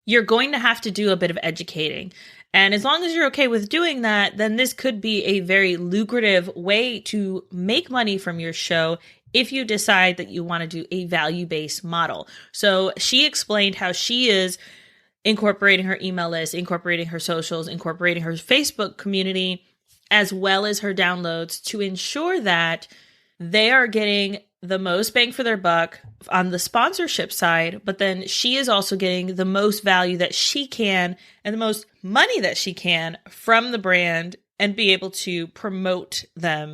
you're going to have to do a bit of educating. And as long as you're okay with doing that, then this could be a very lucrative way to make money from your show if you decide that you want to do a value-based model. So she explained how she is incorporating her email list, incorporating her socials, incorporating her Facebook community, as well as her downloads to ensure that they are getting the most bang for their buck on the sponsorship side, but then she is also getting the most value that she can and the most money that she can from the brand and be able to promote them.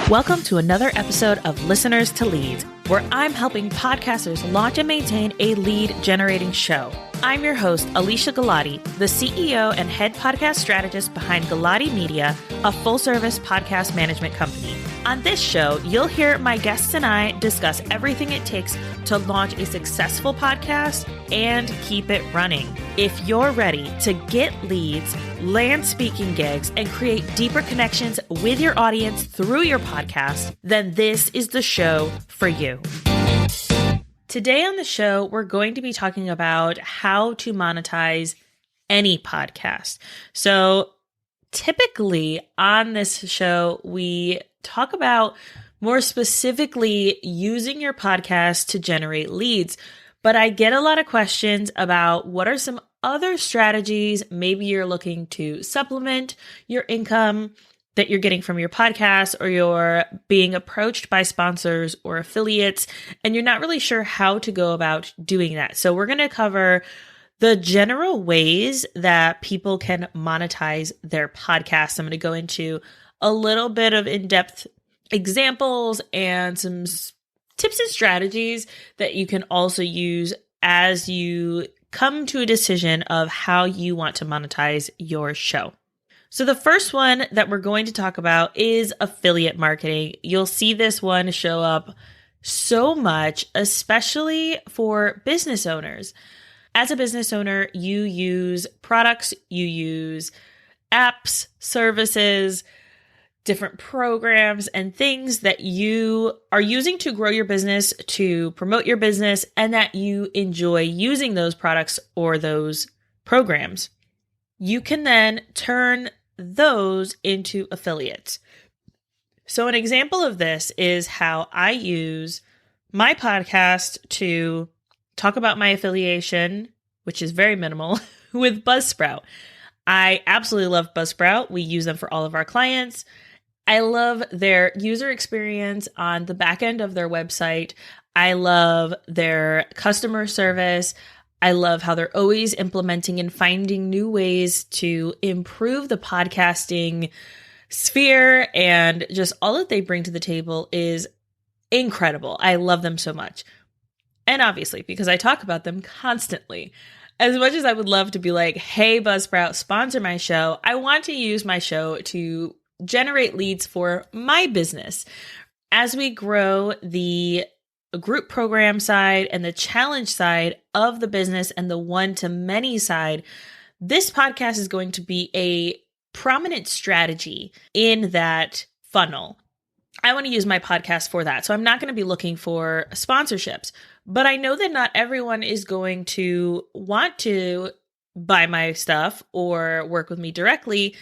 Welcome to another episode of Listeners to Leads, where I'm helping podcasters launch and maintain a lead generating show. I'm your host, Alicia Galati, the CEO and head podcast strategist behind Galati Media, a full-service podcast management company. On this show, you'll hear my guests and I discuss everything it takes to launch a successful podcast and keep it running. If you're ready to get leads, land speaking gigs, and create deeper connections with your audience through your podcast, then this is the show for you. Today on the show, we're going to be talking about how to monetize any podcast. So typically on this show, we talk about more specifically using your podcast to generate leads. But I get a lot of questions about what are some other strategies. Maybe you're looking to supplement your income that you're getting from your podcast, or you're being approached by sponsors or affiliates, and you're not really sure how to go about doing that. So we're going to cover the general ways that people can monetize their podcasts. I'm going to go into a little bit of in-depth examples and some tips and strategies that you can also use as you come to a decision of how you want to monetize your show. So the first one that we're going to talk about is affiliate marketing. You'll see this one show up so much, especially for business owners. As a business owner, you use products, you use apps, services, different programs, and things that you are using to grow your business, to promote your business, and that you enjoy using those products or those programs. You can then turn those into affiliates. So an example of this is how I use my podcast to talk about my affiliation, which is very minimal, with Buzzsprout. I absolutely love Buzzsprout. We use them for all of our clients. I love their user experience on the back end of their website. I love their customer service. I love how they're always implementing and finding new ways to improve the podcasting sphere, and just all that they bring to the table is incredible. I love them so much. And obviously, because I talk about them constantly, as much as I would love to be like, hey, Buzzsprout, sponsor my show, I want to use my show to generate leads for my business. As we grow the group program side and the challenge side of the business and the one-to-many side, this podcast is going to be a prominent strategy in that funnel. I want to use my podcast for that. So I'm not going to be looking for sponsorships, but I know that not everyone is going to want to buy my stuff or work with me directly.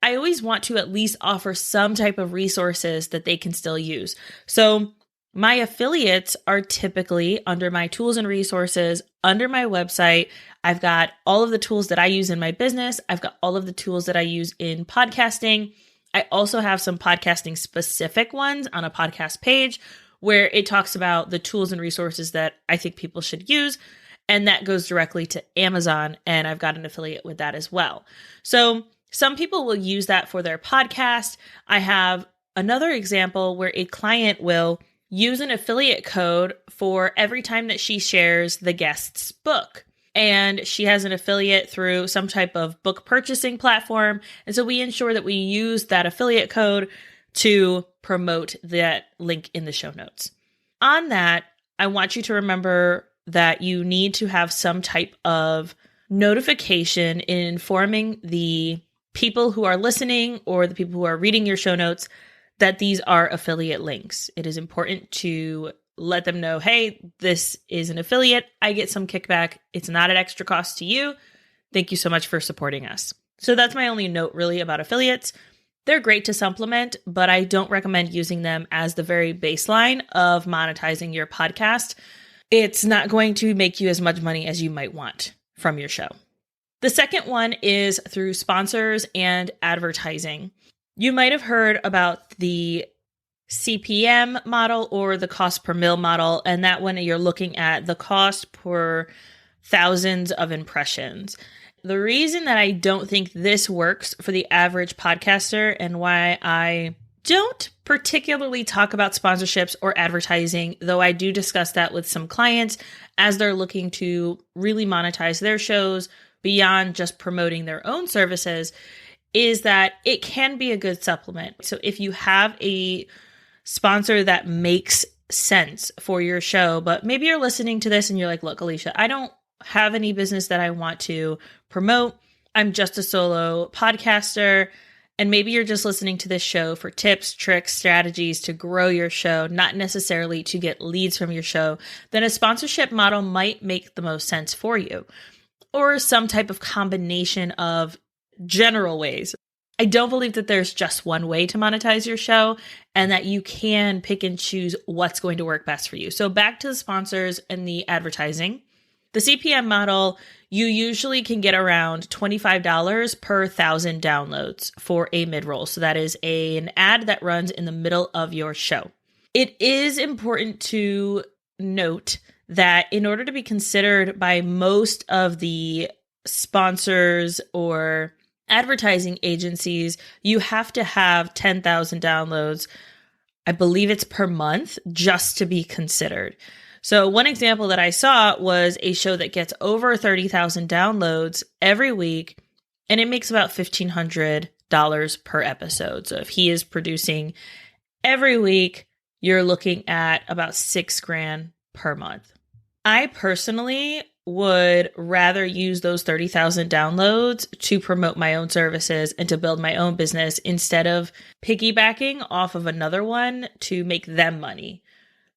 I always want to at least offer some type of resources that they can still use. So my affiliates are typically under my tools and resources, under my website. I've got all of the tools that I use in my business. I've got all of the tools that I use in podcasting. I also have some podcasting specific ones on a podcast page where it talks about the tools and resources that I think people should use. And that goes directly to Amazon. And I've got an affiliate with that as well. So some people will use that for their podcast. I have another example where a client will use an affiliate code for every time that she shares the guest's book. And she has an affiliate through some type of book purchasing platform. And so we ensure that we use that affiliate code to promote that link in the show notes. On that, I want you to remember that you need to have some type of notification in informing the people who are listening or the people who are reading your show notes that these are affiliate links. It is important to let them know, hey, this is an affiliate. I get some kickback. It's not an extra cost to you. Thank you so much for supporting us. So that's my only note really about affiliates. They're great to supplement, but I don't recommend using them as the very baseline of monetizing your podcast. It's not going to make you as much money as you might want from your show. The second one is through sponsors and advertising. You might have heard about the CPM model or the cost per mil model, and that one you're looking at the cost per thousands of impressions. The reason that I don't think this works for the average podcaster and why I don't particularly talk about sponsorships or advertising, though I do discuss that with some clients as they're looking to really monetize their shows beyond just promoting their own services, is that it can be a good supplement. So if you have a sponsor that makes sense for your show, but maybe you're listening to this and you're like, look, Alicia, I don't have any business that I want to promote. I'm just a solo podcaster. And maybe you're just listening to this show for tips, tricks, strategies to grow your show, not necessarily to get leads from your show. Then a sponsorship model might make the most sense for you, or some type of combination of general ways. I don't believe that there's just one way to monetize your show and that you can pick and choose what's going to work best for you. So back to the sponsors and the advertising. The CPM model, you usually can get around $25 per 1,000 downloads for a mid-roll. So that is an ad that runs in the middle of your show. It is important to note that in order to be considered by most of the sponsors or advertising agencies, you have to have 10,000 downloads. I believe it's per month just to be considered. So one example that I saw was a show that gets over 30,000 downloads every week, and it makes about $1,500 per episode. So if he is producing every week, you're looking at about $6,000 per month. I personally would rather use those 30,000 downloads to promote my own services and to build my own business instead of piggybacking off of another one to make them money.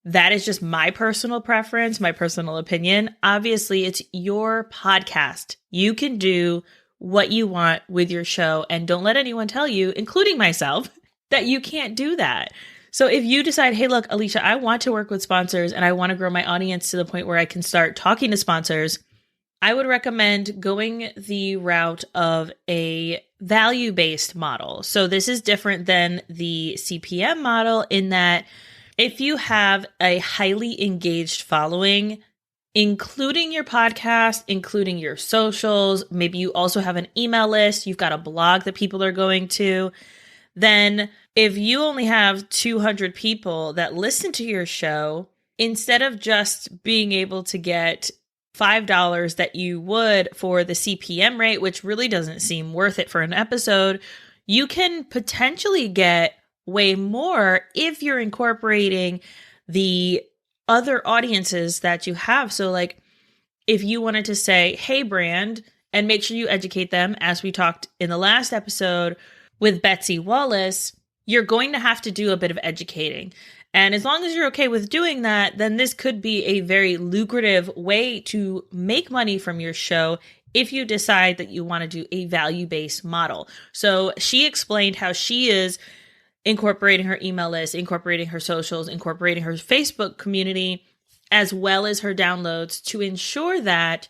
That is just my personal preference, my personal opinion. Obviously, it's your podcast. You can do what you want with your show, and don't let anyone tell you, including myself, that you can't do that. So if you decide, hey, look, Alicia, I want to work with sponsors and I want to grow my audience to the point where I can start talking to sponsors, I would recommend going the route of a value-based model. So this is different than the CPM model in that if you have a highly engaged following, including your podcast, including your socials, maybe you also have an email list, you've got a blog that people are going to, then if you only have 200 people that listen to your show, instead of just being able to get $5 that you would for the CPM rate, which really doesn't seem worth it for an episode, you can potentially get way more if you're incorporating the other audiences that you have. So like if you wanted to say, hey brand, and make sure you educate them, as we talked in the last episode with Betsy Wallace, you're going to have to do a bit of educating. And as long as you're okay with doing that, then this could be a very lucrative way to make money from your show if you decide that you want to do a value-based model. So she explained how she is incorporating her email list, incorporating her socials, incorporating her Facebook community, as well as her downloads to ensure that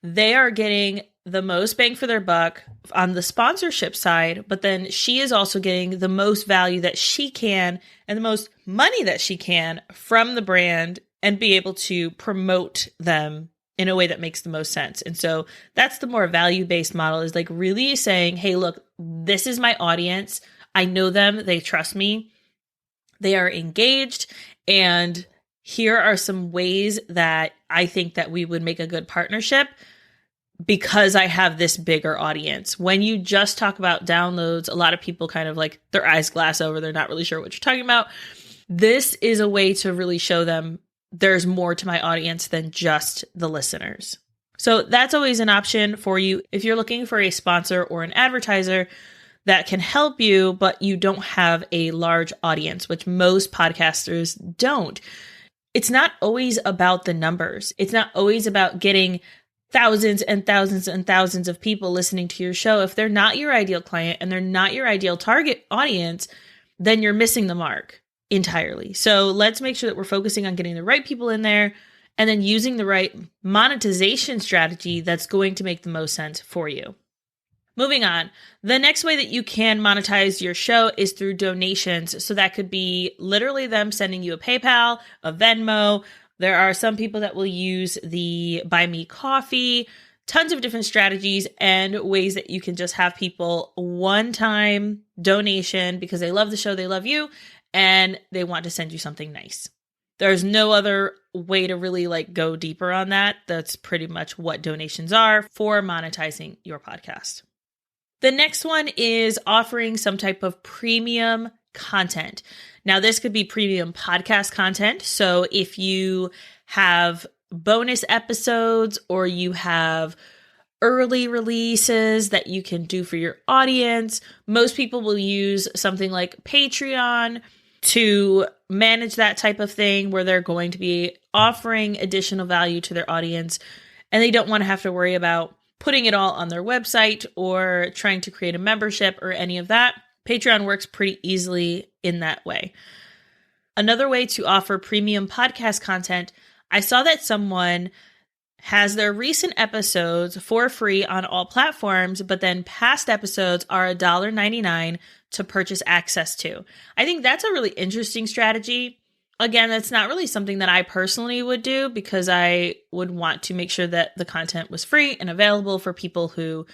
they are getting the most bang for their buck on the sponsorship side, but then she is also getting the most value that she can and the most money that she can from the brand and be able to promote them in a way that makes the most sense. And so that's the more value-based model, is like really saying, hey, look, this is my audience. I know them. They trust me. They are engaged. And here are some ways that I think that we would make a good partnership because I have this bigger audience. When you just talk about downloads, a lot of people kind of like their eyes glass over. They're not really sure what you're talking about. This is a way to really show them there's more to my audience than just the listeners. So that's always an option for you if you're looking for a sponsor or an advertiser that can help you, but you don't have a large audience, which most podcasters don't. it's not always about the numbers. It's not always about getting thousands and thousands and thousands of people listening to your show. If they're not your ideal client and they're not your ideal target audience, then you're missing the mark entirely. So let's make sure that we're focusing on getting the right people in there and then using the right monetization strategy that's going to make the most sense for you. Moving on, the next way that you can monetize your show is through donations. So that could be literally them sending you a PayPal, a Venmo. There are some people that will use the Buy Me Coffee, tons of different strategies and ways that you can just have people one-time donation because they love the show, they love you, and they want to send you something nice. There's no other way to really go deeper on that. That's pretty much what donations are for monetizing your podcast. The next one is offering some type of premium content. Now, this could be premium podcast content. So if you have bonus episodes or you have early releases that you can do for your audience, most people will use something like Patreon to manage that type of thing where they're going to be offering additional value to their audience and they don't want to have to worry about putting it all on their website or trying to create a membership or any of that. Patreon works pretty easily in that way. Another way to offer premium podcast content, I saw that someone has their recent episodes for free on all platforms, but then past episodes are $1.99 to purchase access to. I think that's a really interesting strategy. Again, that's not really something that I personally would do because I would want to make sure that the content was free and available for people who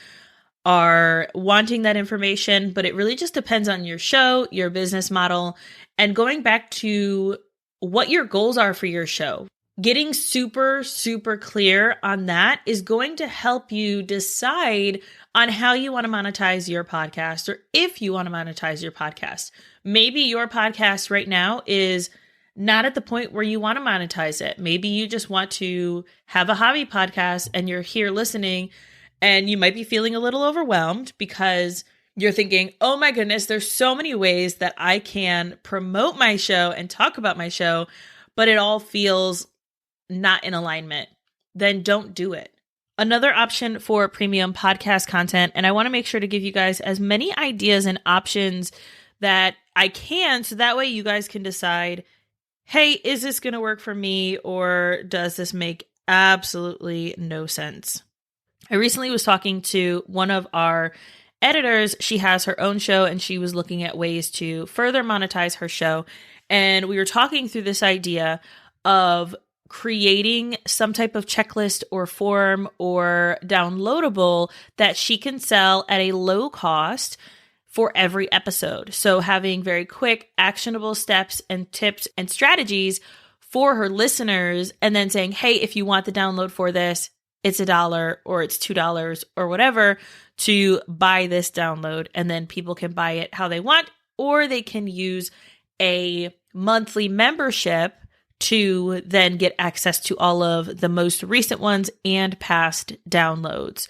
are wanting that information, but it really just depends on your show, your business model, and going back to what your goals are for your show. Getting super, super clear on that is going to help you decide on how you want to monetize your podcast or if you want to monetize your podcast. Maybe your podcast right now is not at the point where you want to monetize it. Maybe you just want to have a hobby podcast and you're here listening and you might be feeling a little overwhelmed because you're thinking, oh my goodness, there's so many ways that I can promote my show and talk about my show, but it all feels not in alignment. Then don't do it. Another option for premium podcast content, and I want to make sure to give you guys as many ideas and options that I can, so that way you guys can decide, hey, is this going to work for me or does this make absolutely no sense? I recently was talking to one of our editors. She has her own show and she was looking at ways to further monetize her show. And we were talking through this idea of creating some type of checklist or form or downloadable that she can sell at a low cost for every episode. So having very quick, actionable steps and tips and strategies for her listeners, and then saying, hey, if you want the download for this, it's $1 or it's $2 or whatever to buy this download. And then people can buy it how they want, or they can use a monthly membership to then get access to all of the most recent ones and past downloads.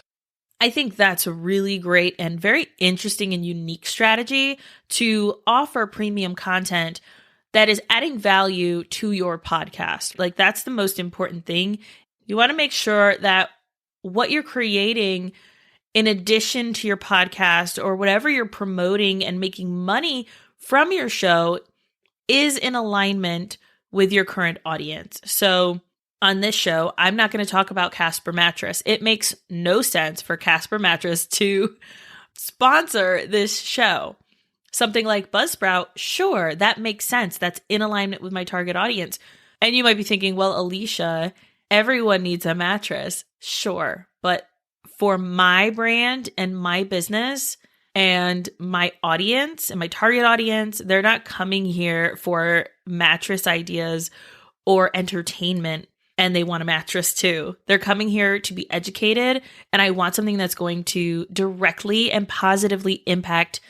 I think that's a really great and very interesting and unique strategy to offer premium content that is adding value to your podcast. That's the most important thing. You want to make sure that what you're creating in addition to your podcast or whatever you're promoting and making money from your show is in alignment with your current audience. So on this show, I'm not going to talk about Casper Mattress. It makes no sense for Casper Mattress to sponsor this show. Something like Buzzsprout, sure, that makes sense. That's in alignment with my target audience. And you might be thinking, well, Alicia, everyone needs a mattress. Sure. But for my brand and my business and my audience and my target audience, they're not coming here for mattress ideas or entertainment, and they want a mattress too. They're coming here to be educated, and I want something that's going to directly and positively impact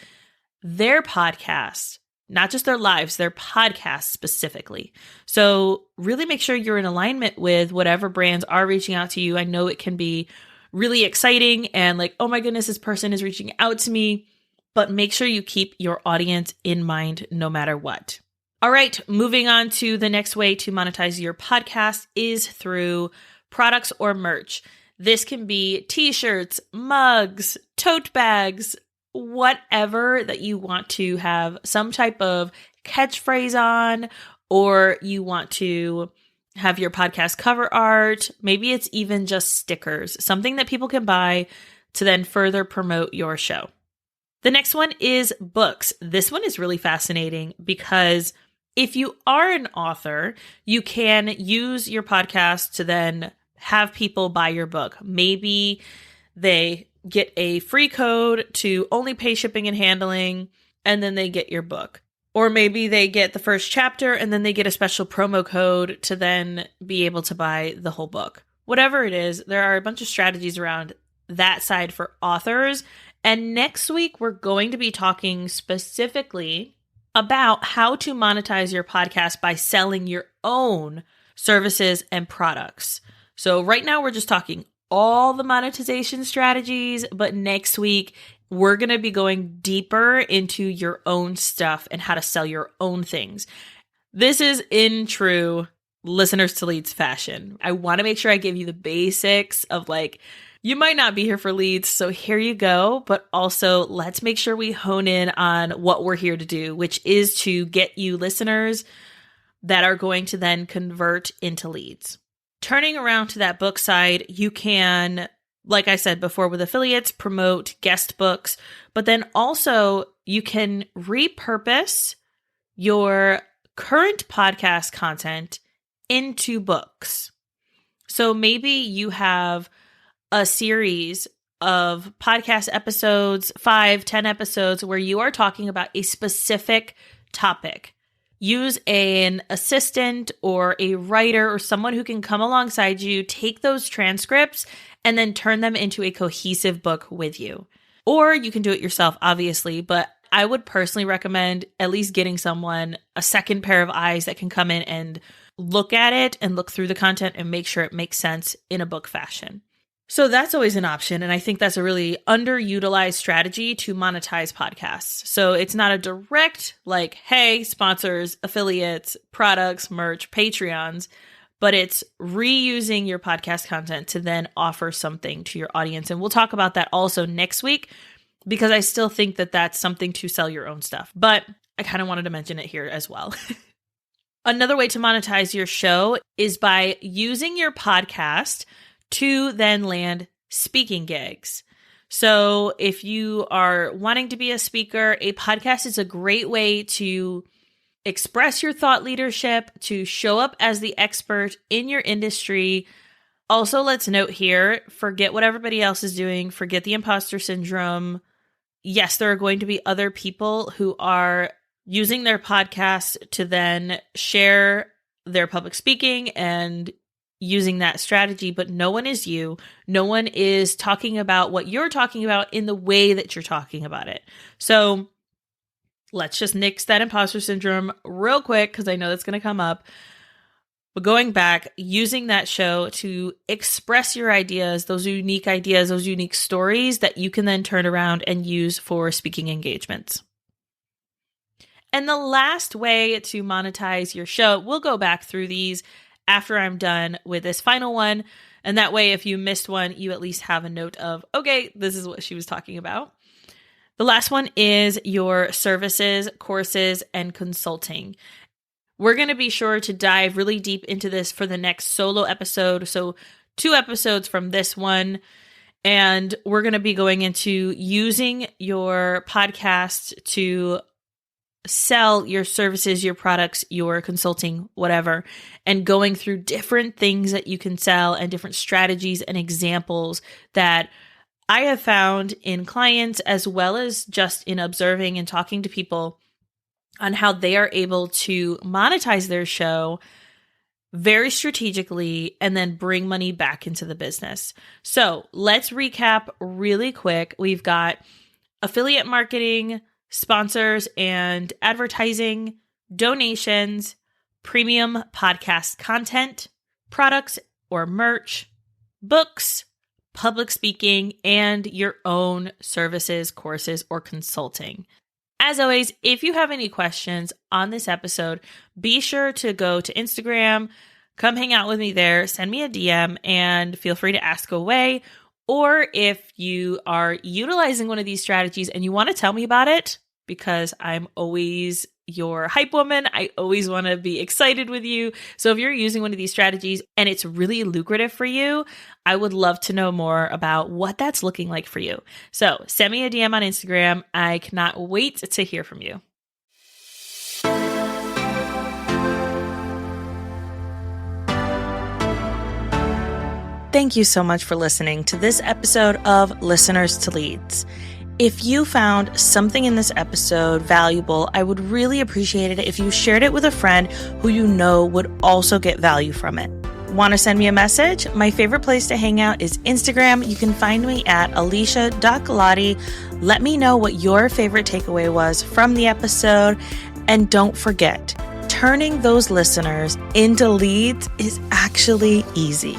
their podcast, not just their lives, their podcast specifically. So really make sure you're in alignment with whatever brands are reaching out to you. I know it can be really exciting and oh my goodness, this person is reaching out to me, but make sure you keep your audience in mind no matter what. All right, moving on to the next way to monetize your podcast is through products or merch. This can be t-shirts, mugs, tote bags, whatever that you want to have some type of catchphrase on, or you want to have your podcast cover art. Maybe it's even just stickers, something that people can buy to then further promote your show. The next one is books. This one is really fascinating because if you are an author, you can use your podcast to then have people buy your book. Maybe they get a free code to only pay shipping and handling, and then they get your book. Or maybe they get the first chapter and then they get a special promo code to then be able to buy the whole book. Whatever it is, there are a bunch of strategies around that side for authors. And next week, we're going to be talking specifically about how to monetize your podcast by selling your own services and products. So right now, we're just talking all the monetization strategies, but next week, we're going to be going deeper into your own stuff and how to sell your own things. This is in true listeners to leads fashion. I want to make sure I give you the basics of you might not be here for leads, so here you go. But also, let's make sure we hone in on what we're here to do, which is to get you listeners that are going to then convert into leads. Turning around to that book side, you can, like I said before with affiliates, promote guest books, but then also you can repurpose your current podcast content into books. So maybe you have a series of podcast episodes, 5-10 episodes, where you are talking about a specific topic. Use an assistant or a writer or someone who can come alongside you, take those transcripts, and then turn them into a cohesive book with you. Or you can do it yourself, obviously, but I would personally recommend at least getting someone, a second pair of eyes that can come in and look at it and look through the content and make sure it makes sense in a book fashion. So that's always an option. And I think that's a really underutilized strategy to monetize podcasts. So it's not a direct hey, sponsors, affiliates, products, merch, Patreons, but it's reusing your podcast content to then offer something to your audience. And we'll talk about that also next week because I still think that that's something to sell your own stuff. But I kind of wanted to mention it here as well. Another way to monetize your show is by using your podcast to then land speaking gigs. So if you are wanting to be a speaker, a podcast is a great way to express your thought leadership, to show up as the expert in your industry. Also, let's note here, forget what everybody else is doing, forget the imposter syndrome. Yes, there are going to be other people who are using their podcast to then share their public speaking and using that strategy, but no one is you. No one is talking about what you're talking about in the way that you're talking about it. So let's just nix that imposter syndrome real quick because I know that's going to come up. But going back, using that show to express your ideas, those unique stories that you can then turn around and use for speaking engagements. And the last way to monetize your show, we'll go back through these after I'm done with this final one. And that way, if you missed one, you at least have a note of, okay, this is what she was talking about. The last one is your services, courses, and consulting. We're going to be sure to dive really deep into this for the next solo episode. So 2 episodes from this one. And we're going to be going into using your podcast to sell your services, your products, your consulting, whatever, and going through different things that you can sell and different strategies and examples that I have found in clients as well as just in observing and talking to people on how they are able to monetize their show very strategically and then bring money back into the business. So let's recap really quick. We've got affiliate marketing, sponsors and advertising, donations, premium podcast content, products or merch, books, public speaking, and your own services, courses, or consulting. As always, if you have any questions on this episode, be sure to go to Instagram, come hang out with me there, send me a DM, and feel free to ask away. Or if you are utilizing one of these strategies and you want to tell me about it, because I'm always your hype woman, I always want to be excited with you. So if you're using one of these strategies and it's really lucrative for you, I would love to know more about what that's looking like for you. So send me a DM on Instagram. I cannot wait to hear from you. Thank you so much for listening to this episode of Listeners to Leads. If you found something in this episode valuable, I would really appreciate it if you shared it with a friend who you know would also get value from it. Want to send me a message? My favorite place to hang out is Instagram. You can find me at alicia.galati. Let me know what your favorite takeaway was from the episode. And don't forget, turning those listeners into leads is actually easy.